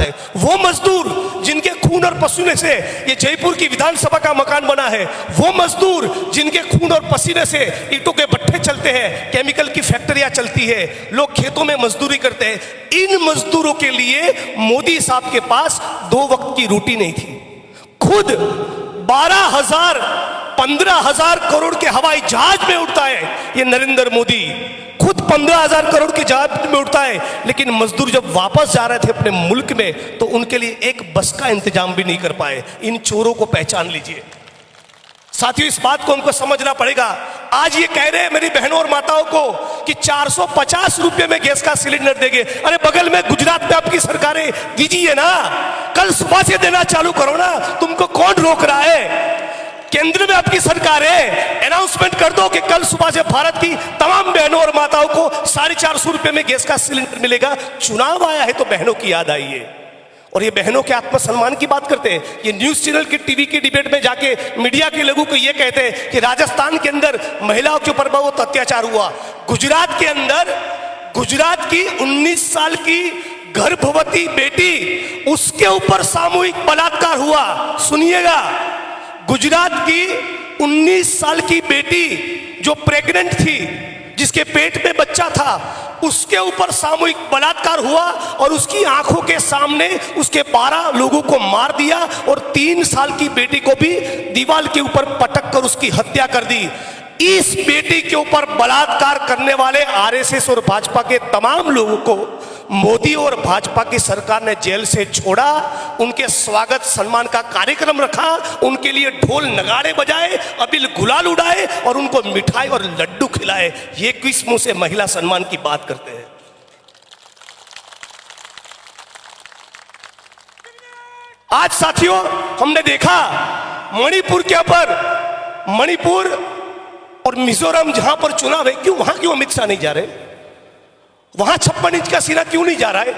है। वो मजदूर जिनके खून और पसीने से ये जयपुर की विधानसभा का मकान बना है, वो मजदूर जिनके खून और पसीने से ईंटों के भट्ठे चलते हैं, केमिकल की फैक्ट्रियां चलती है, लोग खेतों में मजदूरी करते हैं, इन मजदूरों के लिए मोदी साहब के पास 2 वक्त की रोटी नहीं थी। खुद 12,000 15,000 करोड़ के हवाई जहाज में उड़ता है ये नरेंद्र मोदी, खुद 15,000 करोड़ के जहाज में उड़ता है, लेकिन मजदूर जब वापस जा रहे थे अपने मुल्क में तो उनके लिए एक बस का इंतजाम भी नहीं कर पाए। इन चोरों को पहचान लीजिए साथियों, इस बात को हमको समझना पड़ेगा। आज ये कह रहे हैं मेरी बहनों और माताओं को कि 450 रुपए में गैस का सिलेंडर देंगे। अरे बगल में गुजरात में आपकी सरकारें दीजिए ना, कल सुबह से देना चालू करो ना, तुमको कौन रोक रहा है? केंद्र में आपकी सरकार है, अनाउंसमेंट कर दो कि कल सुबह से भारत की तमाम बहनों और माताओं को 450 रुपए में गैस का सिलेंडर मिलेगा। चुनाव आया है तो बहनों की याद आई है, और ये बहनों के आत्मसम्मान की बात करते हैं। ये न्यूज चैनल की टीवी की डिबेट में जाके मीडिया के लोगों को ये कहते हैं कि राजस्थान के अंदर महिलाओं के ऊपर बहुत अत्याचार हुआ, गुजरात के अंदर गुजरात की 19 साल की गर्भवती बेटी, उसके ऊपर सामूहिक बलात्कार हुआ। सुनिएगा, गुजरात की 19 साल की बेटी जो प्रेग्नेंट थी, जिसके पेट में बच्चा था, उसके ऊपर सामूहिक बलात्कार हुआ और उसकी आंखों के सामने उसके 12 लोगों को मार दिया और 3 साल की बेटी को भी दीवार के ऊपर पटक कर उसकी हत्या कर दी। इस बेटी के ऊपर बलात्कार करने वाले आरएसएस और भाजपा के तमाम लोगों को मोदी और भाजपा की सरकार ने जेल से छोड़ा, उनके स्वागत सम्मान का कार्यक्रम रखा, उनके लिए ढोल नगाड़े बजाए, अबीर गुलाल उड़ाए और उनको मिठाई और लड्डू खिलाए। ये किस मुंह से महिला सम्मान की बात करते हैं? आज साथियों हमने देखा मणिपुर के ऊपर, मणिपुर और मिजोरम जहां पर चुनाव है, वहां क्यों अमित शाह नहीं जा रहे? वहां 56 इंच का सीना क्यों नहीं जा रहा है?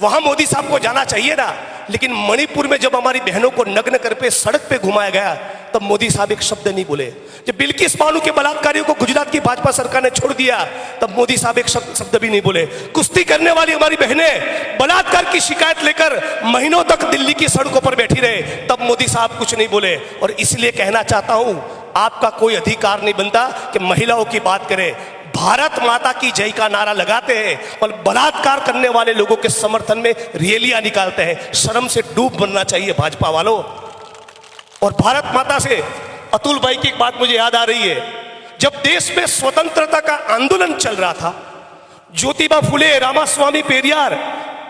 वहां मोदी साहब को जाना चाहिए ना। लेकिन मणिपुर में जब हमारी बहनों को नग्न करके सड़क पे घुमाया गया तब मोदी साहब एक शब्द नहीं बोले। जब बिल्किस बानो के बलात्कारियों को गुजरात की भाजपा सरकार ने छोड़ दिया तब मोदी साहब एक शब्द भी नहीं बोले। कुश्ती करने वाली हमारी बहनें बलात्कार की शिकायत लेकर महीनों तक दिल्ली की सड़कों पर बैठी रहे, तब मोदी साहब कुछ नहीं बोले। और इसलिए कहना चाहता हूं, आपका कोई अधिकार नहीं बनता कि महिलाओं की बात करें। भारत माता की जय का नारा लगाते हैं और बलात्कार करने वाले लोगों के समर्थन में रैलियां निकालते हैं। शर्म से डूब बनना चाहिए भाजपा वालों। और भारत माता से अतुल भाई की एक बात मुझे याद आ रही है, जब देश में स्वतंत्रता का आंदोलन चल रहा था, ज्योतिबा फुले, रामास्वामी पेरियार,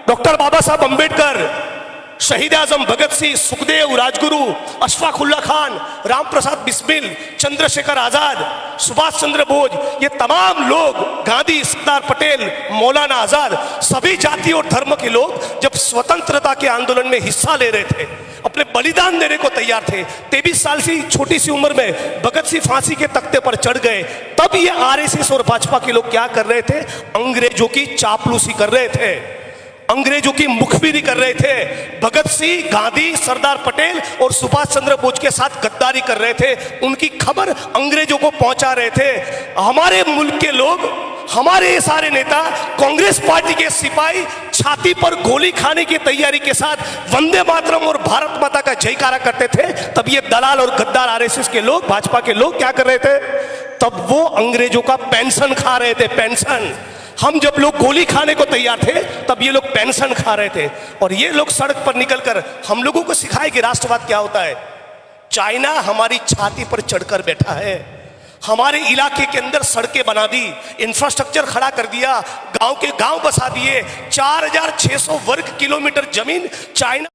डॉक्टर बाबा साहब अंबेडकर, शहीद आजम भगत सिंह, सुखदेव, राजगुरु, अशफाक उल्ला खान, राम प्रसाद बिस्मिल, चंद्रशेखर आजाद, सुभाष चंद्र बोस, ये तमाम लोग, गांधी, सरदार पटेल, मौलाना आजाद, सभी जाति और धर्म के लोग जब स्वतंत्रता के आंदोलन में हिस्सा ले रहे थे, अपने बलिदान देने को तैयार थे, 23 साल की छोटी सी उम्र में भगत सिंह फांसी के तख्ते पर चढ़ गए, तब ये आरएसएस और भाजपा के लोग क्या कर रहे थे? अंग्रेजों की चापलूसी कर रहे थे, अंग्रेजों की मुखबिरी कर रहे थे। भगत सिंह, गांधी, सरदार पटेल और सुभाष चंद्र बोस के साथ गद्दारी कर रहे थे, उनकी खबर अंग्रेजों को पहुंचा रहे थे। हमारे मुल्क के लोग, हमारे सारे नेता, कांग्रेस पार्टी के सिपाही छाती पर गोली खाने की तैयारी के साथ वंदे मातरम और भारत माता का जयकारा करते थे, तब ये दलाल और गद्दार आरएसएस के लोग, भाजपा के लोग क्या कर रहे थे? तब वो अंग्रेजों का पेंशन खा रहे थे, पेंशन। हम जब लोग गोली खाने को तैयार थे तब ये लोग पेंशन खा रहे थे। और ये लोग सड़क पर निकलकर हम लोगों को सिखाए कि राष्ट्रवाद क्या होता है। चाइना हमारी छाती पर चढ़कर बैठा है, हमारे इलाके के अंदर सड़कें बना दी, इंफ्रास्ट्रक्चर खड़ा कर दिया, गांव के गांव बसा दिए, 4,600 वर्ग किलोमीटर जमीन चाइना